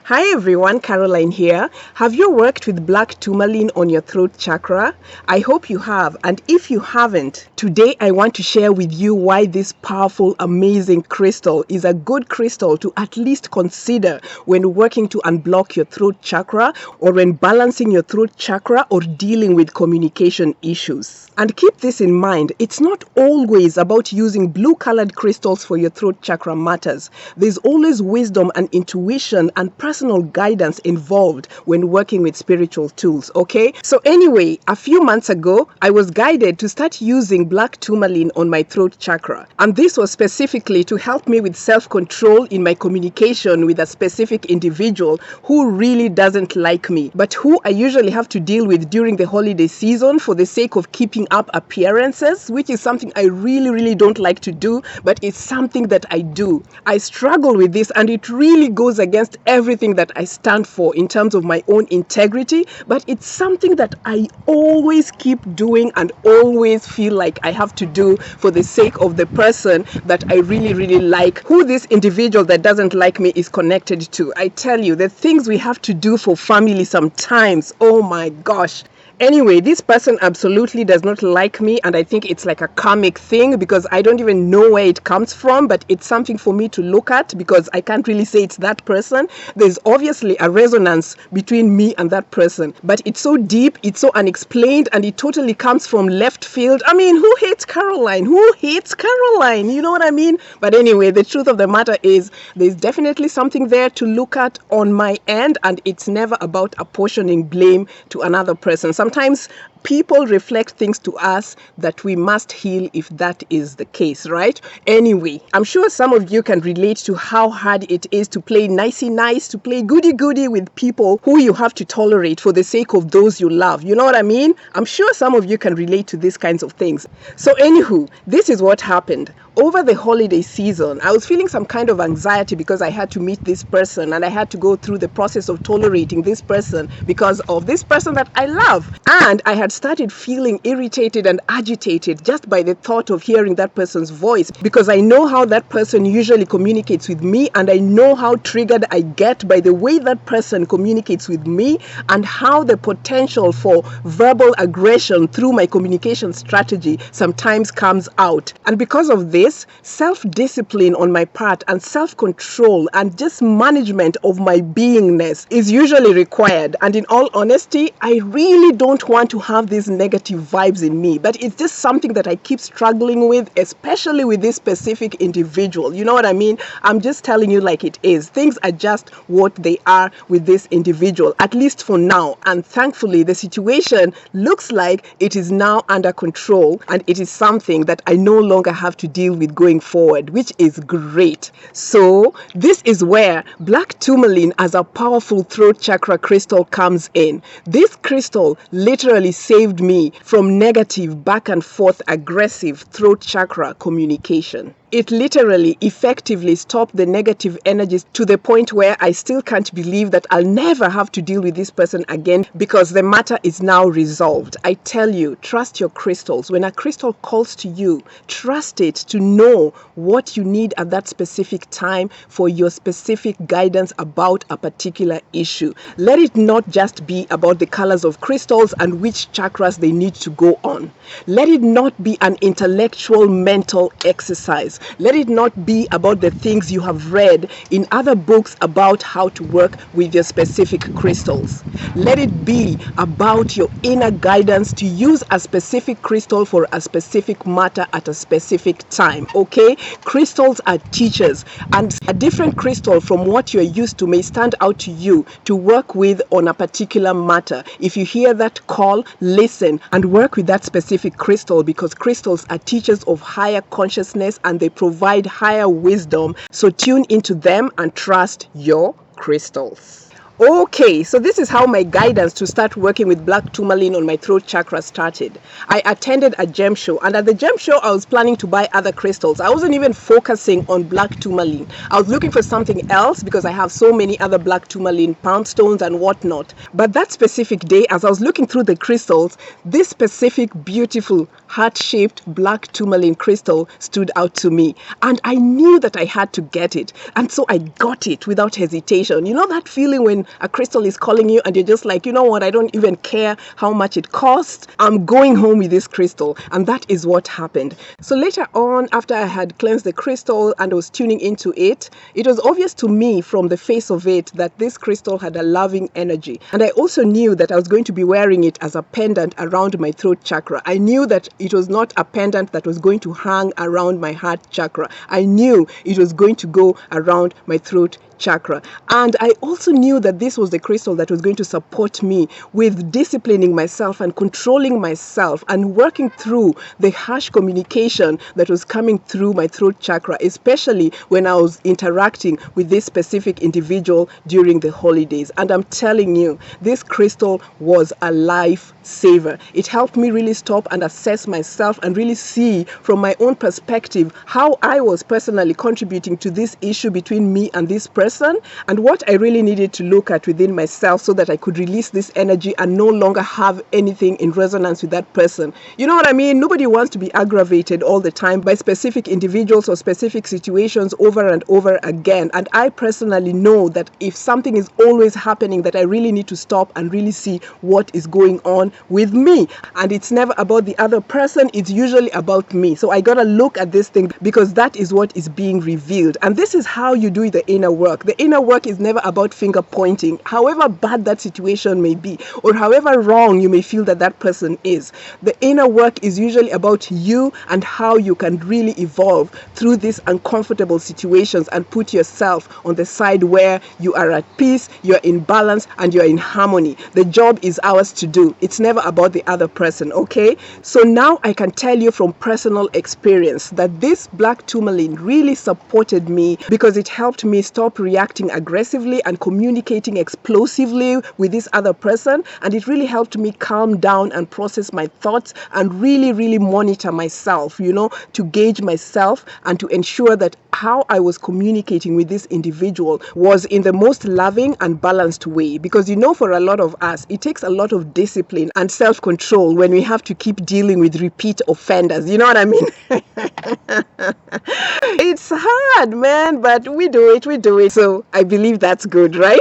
Hi everyone, Caroline here. Have you worked with Black Tourmaline on your throat chakra? I hope you have, and if you haven't, today I want to share with you why this powerful, amazing crystal is a good crystal to at least consider when working to unblock your throat chakra, or when balancing your throat chakra, or dealing with communication issues. And keep this in mind, it's not always about using blue-colored crystals for your throat chakra matters. There's always wisdom and intuition and personal guidance involved when working with spiritual tools, okay? So anyway, a few months ago, I was guided to start using Black Tourmaline on my throat chakra. And this was specifically to help me with self-control in my communication with a specific individual who really doesn't like me, but who I usually have to deal with during the holiday season for the sake of keeping up appearances, which is something I really don't like to do, but it's something that I do. I struggle with this, and it really goes against everything that I stand for in terms of my own integrity, but it's something that I always keep doing and always feel like I have to do for the sake of the person that I really like, who this individual that doesn't like me is connected to. I tell you, the things we have to do for family sometimes, oh my gosh. Anyway, this person absolutely does not like me, and I think it's like a karmic thing because I don't even know where it comes from, but it's something for me to look at because I can't really say it's that person. There's obviously a resonance between me and that person, but it's so deep, it's so unexplained, and it totally comes from left field. I mean, who hates Caroline? Who hates Caroline? You know what I mean? But anyway, the truth of the matter is there's definitely something there to look at on my end, and it's never about apportioning blame to another person. Sometimes people reflect things to us that we must heal if that is the case, right? Anyway, I'm sure some of you can relate to how hard it is to play nicey nice, to play goody goody with people who you have to tolerate for the sake of those you love. You know what I mean? I'm sure some of you can relate to these kinds of things. So anywho, this is what happened. Over the holiday season, I was feeling some kind of anxiety because I had to meet this person and I had to go through the process of tolerating this person because of this person that I love. And I had started feeling irritated and agitated just by the thought of hearing that person's voice, because I know how that person usually communicates with me, and I know how triggered I get by the way that person communicates with me, and how the potential for verbal aggression through my communication strategy sometimes comes out. And because of this, self-discipline on my part and self-control and just management of my beingness is usually required. And in all honesty, I really don't want to have these negative vibes in me, but it's just something that I keep struggling with, especially with this specific individual. You know what I mean? I'm just telling you like it is. Things are just what they are with this individual, at least for now. And thankfully, the situation looks like it is now under control, and it is something that I no longer have to deal with going forward, which is great. So this is where Black Tourmaline as a powerful throat chakra crystal comes in. This crystal literally saved me from negative, back and forth, aggressive throat chakra communication. It literally effectively stopped the negative energies to the point where I still can't believe that I'll never have to deal with this person again because the matter is now resolved. I tell you, trust your crystals. When a crystal calls to you, trust it to know what you need at that specific time for your specific guidance about a particular issue. Let it not just be about the colors of crystals and which chakras they need to go on. Let it not be an intellectual mental exercise. Let it not be about the things you have read in other books about how to work with your specific crystals. Let it be about your inner guidance to use a specific crystal for a specific matter at a specific time, okay? Crystals are teachers, and a different crystal from what you're used to may stand out to you to work with on a particular matter. If you hear that call, listen and work with that specific crystal, because crystals are teachers of higher consciousness and they provide higher wisdom. So tune into them and trust your crystals. Okay, so this is how my guidance to start working with Black Tourmaline on my throat chakra started. I attended a gem show, and at the gem show, I was planning to buy other crystals. I wasn't even focusing on Black Tourmaline. I was looking for something else because I have so many other Black Tourmaline pound stones and whatnot. But that specific day, as I was looking through the crystals, this specific beautiful heart-shaped Black Tourmaline crystal stood out to me, and I knew that I had to get it, and so I got it without hesitation. You know that feeling when a crystal is calling you and you're just like, you know what, I don't even care how much it costs, I'm going home with this crystal. And that is what happened. So later on, after I had cleansed the crystal and I was tuning into it, it was obvious to me from the face of it that this crystal had a loving energy. And I also knew that I was going to be wearing it as a pendant around my throat chakra. I knew that it was not a pendant that was going to hang around my heart chakra. I knew it was going to go around my throat chakra. And I also knew that this was the crystal that was going to support me with disciplining myself and controlling myself and working through the harsh communication that was coming through my throat chakra, especially when I was interacting with this specific individual during the holidays. And I'm telling you, this crystal was a lifesaver. It helped me really stop and assess myself and really see from my own perspective how I was personally contributing to this issue between me and this person, and what I really needed to look at within myself so that I could release this energy and no longer have anything in resonance with that person. You know what I mean? Nobody wants to be aggravated all the time by specific individuals or specific situations over and over again. And I personally know that if something is always happening, that I really need to stop and really see what is going on with me. And it's never about the other person, it's usually about me. So I gotta look at this thing because that is what is being revealed. And this is how you do the inner work. The inner work is never about finger pointing, however bad that situation may be, or however wrong you may feel that that person is. The inner work is usually about you and how you can really evolve through these uncomfortable situations and put yourself on the side where you are at peace, you're in balance, and you're in harmony. The job is ours to do. It's never about the other person, okay? So now I can tell you from personal experience that this Black Tourmaline really supported me because it helped me stop reacting aggressively and communicating explosively with this other person, and it really helped me calm down and process my thoughts and really monitor myself, you know, to gauge myself and to ensure that how I was communicating with this individual was in the most loving and balanced way. Because you know, for a lot of us, it takes a lot of discipline and self-control when we have to keep dealing with repeat offenders. You know what I mean? It's hard, man, but we do it. So I believe that's good, right?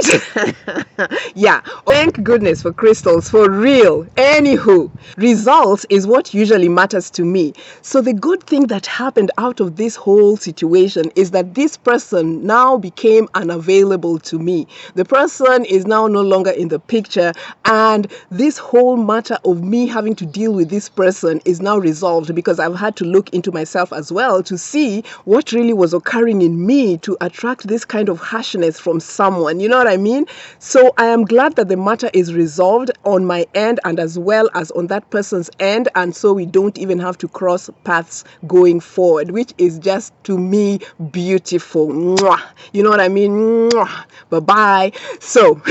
Yeah, thank goodness for crystals, for real. Anywho, results is what usually matters to me. So the good thing that happened out of this whole situation is that this person now became unavailable to me. The person is now no longer in the picture, and this whole matter of me having to deal with this person is now resolved because I've had to look into myself as well to see what really was occurring in me to attract this kind of harshness from someone. You know what I mean? So I am glad that the matter is resolved on my end and as well as on that person's end, and so we don't even have to cross paths going forward, which is just, to me, beautiful. Mwah. You know what I mean? Mwah. Bye-bye. So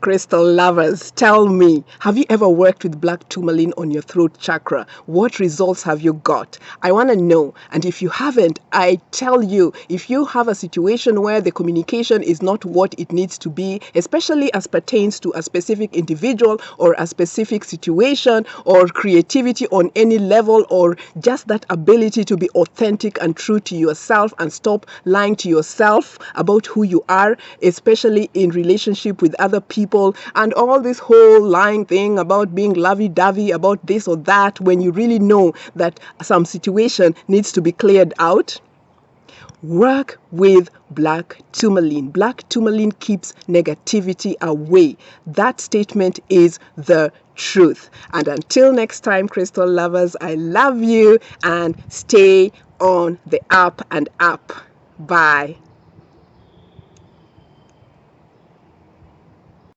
crystal lovers, tell me, have you ever worked with Black Tourmaline on your throat chakra? What results have you got? I want to know. And if you haven't, I tell you, if you have a situation where the communication is not what it needs to be, especially as pertains to a specific individual or a specific situation or creativity on any level, or just that ability to be authentic and true to yourself and stop lying to yourself about who you are, especially in relationship with other people, and all this whole lying thing about being lovey-dovey about this or that, when you really know that some situation needs to be cleared out, work with Black Tourmaline. Black Tourmaline keeps negativity away. That statement is the truth. And until next time, crystal lovers, I love you and stay on the up and up. Bye.